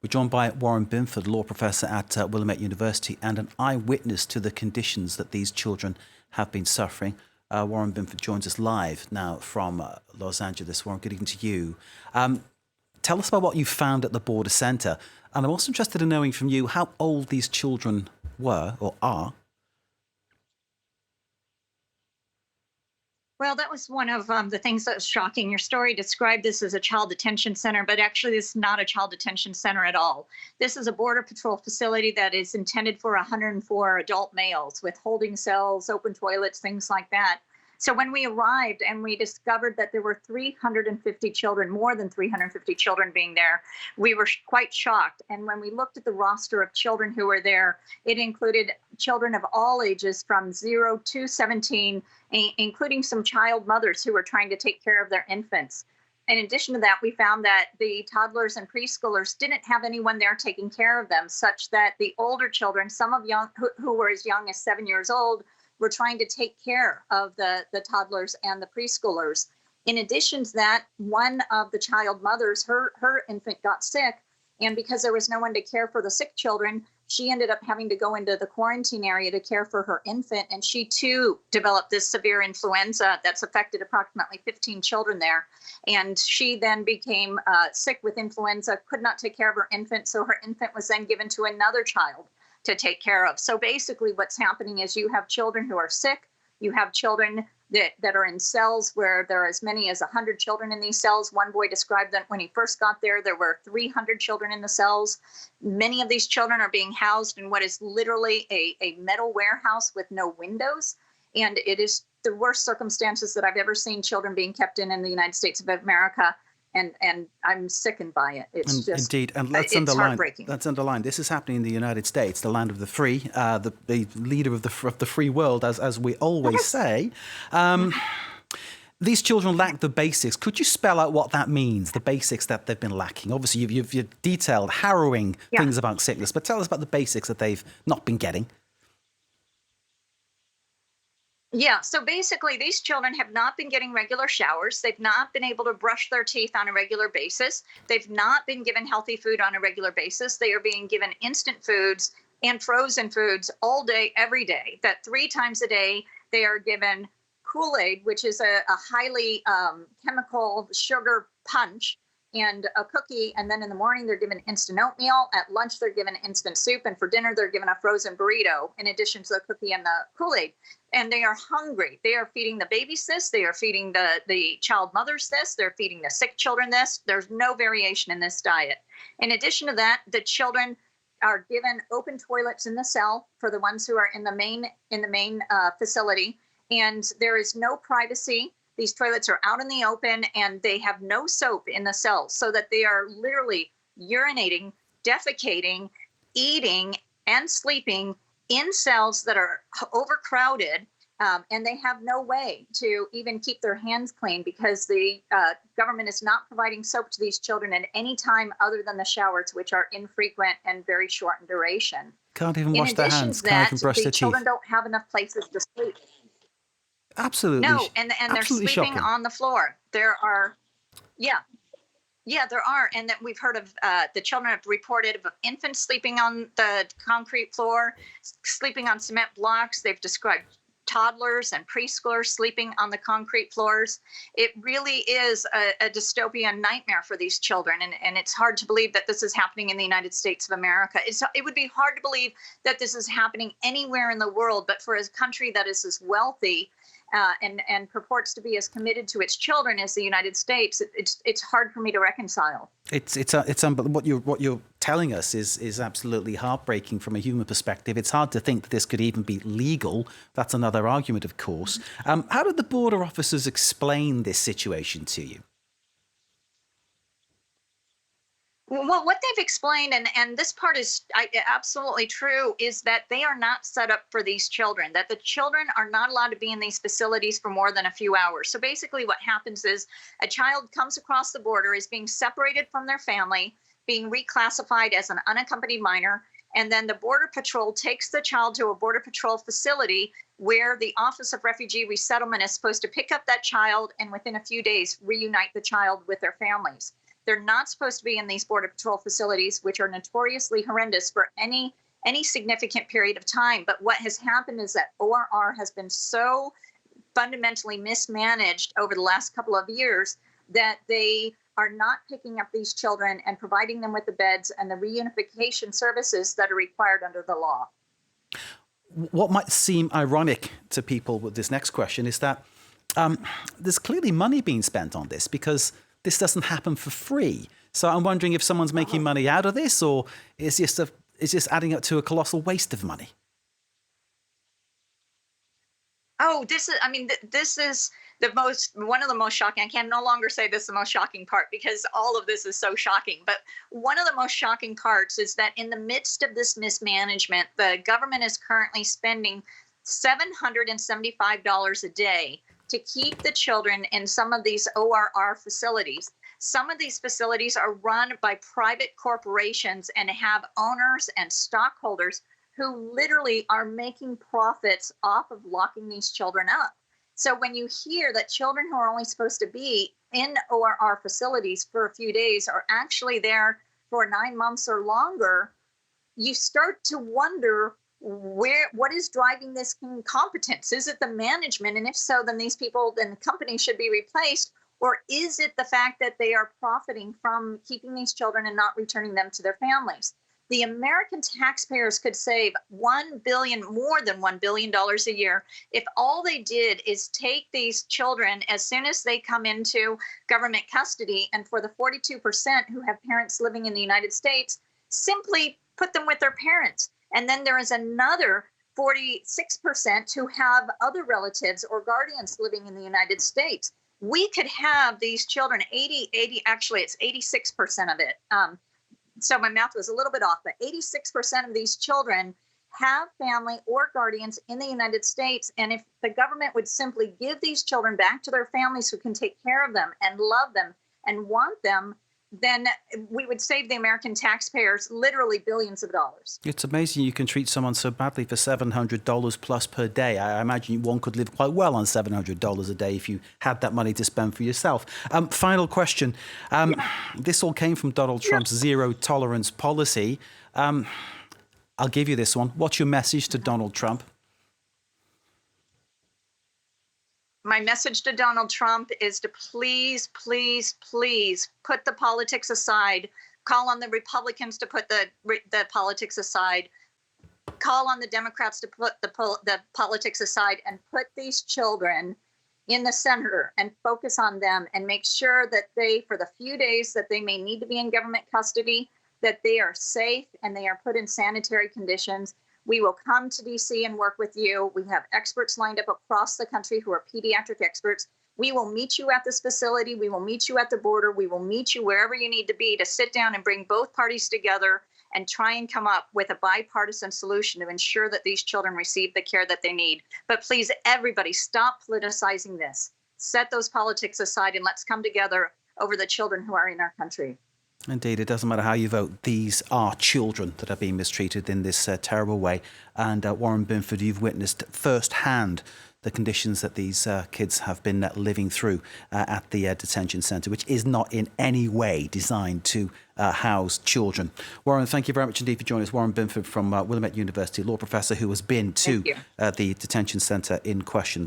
We're joined by Warren Binford, law professor at Willamette University and an eyewitness to the conditions that these children have been suffering. Warren Binford joins us live now from Los Angeles. Warren, good evening to you. Tell us about what you found at the Border Center. And I'm also interested in knowing from you how old these children were or are. Well, that was one of the things that was shocking. Your story described this as a child detention center, but actually this is not a child detention center at all. This is a Border Patrol facility that is intended for 104 adult males with holding cells, open toilets, things like that. So when we arrived and we discovered that there were 350 children, more than 350 children being there, we were quite shocked. And when we looked at the roster of children who were there, it included children of all ages from 0 to 17, including some child mothers who were trying to take care of their infants. In addition to that, we found that the toddlers and preschoolers didn't have anyone there taking care of them, such that the older children, some of who were as young as 7 years old, were trying to take care of the toddlers and the preschoolers. In addition to that, one of the child mothers, her infant got sick, and because there was no one to care for the sick children, she ended up having to go into the quarantine area to care for her infant, and she too developed this severe influenza that's affected approximately 15 children there. And she then became sick with influenza, could not take care of her infant, so her infant was then given to another child to take care of. So basically what's happening is you have children who are sick, you have children that are in cells where there are as many as 100 children in these cells. One boy described that when he first got there were 300 children in the cells. Many of these children are being housed in what is literally a metal warehouse with no windows. And it is the worst circumstances that I've ever seen children being kept in the United States of America. And I'm sickened by it. It's just indeed, and let's underline. This is happening in the United States, the land of the free, the leader of the free world, as we always say. These children lack the basics. Could you spell out what that means? The basics that they've been lacking. Obviously, you've detailed harrowing things about sickness, but tell us about the basics that they've not been getting. Yeah, so basically these children have not been getting regular showers. They've not been able to brush their teeth on a regular basis. They've not been given healthy food on a regular basis. They are being given instant foods and frozen foods all day, every day. That 3 times a day they are given Kool-Aid, which is a highly chemical sugar punch, and a cookie, and then in the morning they're given instant oatmeal. At lunch they're given instant soup, and for dinner they're given a frozen burrito in addition to the cookie and the Kool-Aid. And they are hungry. They are feeding the babies this, they are feeding the child mothers this, they're feeding the sick children this. There's no variation in this diet. In addition to that, the children are given open toilets in the cell for the ones who are in the main facility, and there is no privacy. These toilets are out in the open, and they have no soap in the cells, so that they are literally urinating, defecating, eating, and sleeping in cells that are overcrowded, and they have no way to even keep their hands clean because the government is not providing soap to these children at any time other than the showers, which are infrequent and very short in duration. Can't even wash their hands, can't even brush their teeth. The children don't have enough places to sleep. Absolutely. No, and they're sleeping shocking. on the floor. There are, there are. And that we've heard of, the children have reported of infants sleeping on the concrete floor, sleeping on cement blocks. They've described toddlers and preschoolers sleeping on the concrete floors. It really is a dystopian nightmare for these children. And it's hard to believe that this is happening in the United States of America. It would be hard to believe that this is happening anywhere in the world, but for a country that is as wealthy and purports to be as committed to its children as the United States, it's hard for me to reconcile. It's what you're telling us is absolutely heartbreaking from a human perspective. It's hard to think that this could even be legal. That's another argument, of course. How did the border officers explain this situation to you? Well, what they've explained, and this part is absolutely true, is that they are not set up for these children, that the children are not allowed to be in these facilities for more than a few hours. So basically what happens is a child comes across the border, is being separated from their family, being reclassified as an unaccompanied minor, and then the Border Patrol takes the child to a Border Patrol facility where the Office of Refugee Resettlement is supposed to pick up that child and within a few days reunite the child with their families. They're not supposed to be in these Border Patrol facilities, which are notoriously horrendous for any significant period of time. But what has happened is that ORR has been so fundamentally mismanaged over the last couple of years that they are not picking up these children and providing them with the beds and the reunification services that are required under the law. What might seem ironic to people with this next question is that there's clearly money being spent on this, because this doesn't happen for free. So I'm wondering if someone's making money out of this, or is this adding up to a colossal waste of money? Oh, this is one of the most shocking. I can no longer say this is the most shocking part, because all of this is so shocking. But one of the most shocking parts is that in the midst of this mismanagement, the government is currently spending $775 a day to keep the children in some of these ORR facilities. Some of these facilities are run by private corporations and have owners and stockholders who literally are making profits off of locking these children up. So when you hear that children who are only supposed to be in ORR facilities for a few days are actually there for 9 months or longer, you start to wonder what is driving this incompetence. Is it the management? And if so, then these people, then the company should be replaced. Or is it the fact that they are profiting from keeping these children and not returning them to their families? The American taxpayers could save more than $1 billion a year if all they did is take these children as soon as they come into government custody, and for the 42% who have parents living in the United States, simply put them with their parents. And then there is another 46% who have other relatives or guardians living in the United States. We could have these children, actually it's 86% of it. So my math was a little bit off, but 86% of these children have family or guardians in the United States. And if the government would simply give these children back to their families who can take care of them and love them and want them, then we would save the American taxpayers literally billions of dollars. It's amazing you can treat someone so badly for $700 plus per day. I imagine one could live quite well on $700 a day if you had that money to spend for yourself. Final question. This all came from Donald Trump's zero tolerance policy. I'll give you this one. What's your message to Donald Trump? My message to Donald Trump is to please, please, please put the politics aside. Call on the Republicans to put the politics aside. Call on the Democrats to put the politics aside and put these children in the center and focus on them and make sure that they, for the few days that they may need to be in government custody, that they are safe and they are put in sanitary conditions. We will come to DC and work with you. We have experts lined up across the country who are pediatric experts. We will meet you at this facility. We will meet you at the border. We will meet you wherever you need to be to sit down and bring both parties together and try and come up with a bipartisan solution to ensure that these children receive the care that they need. But please, everybody, stop politicizing this. Set those politics aside and let's come together over the children who are in our country. Indeed, it doesn't matter how you vote. These are children that are being mistreated in this terrible way. And Warren Binford, you've witnessed firsthand the conditions that these kids have been living through at the detention centre, which is not in any way designed to house children. Warren, thank you very much indeed for joining us. Warren Binford from Willamette University, law professor who has been to the detention centre in question.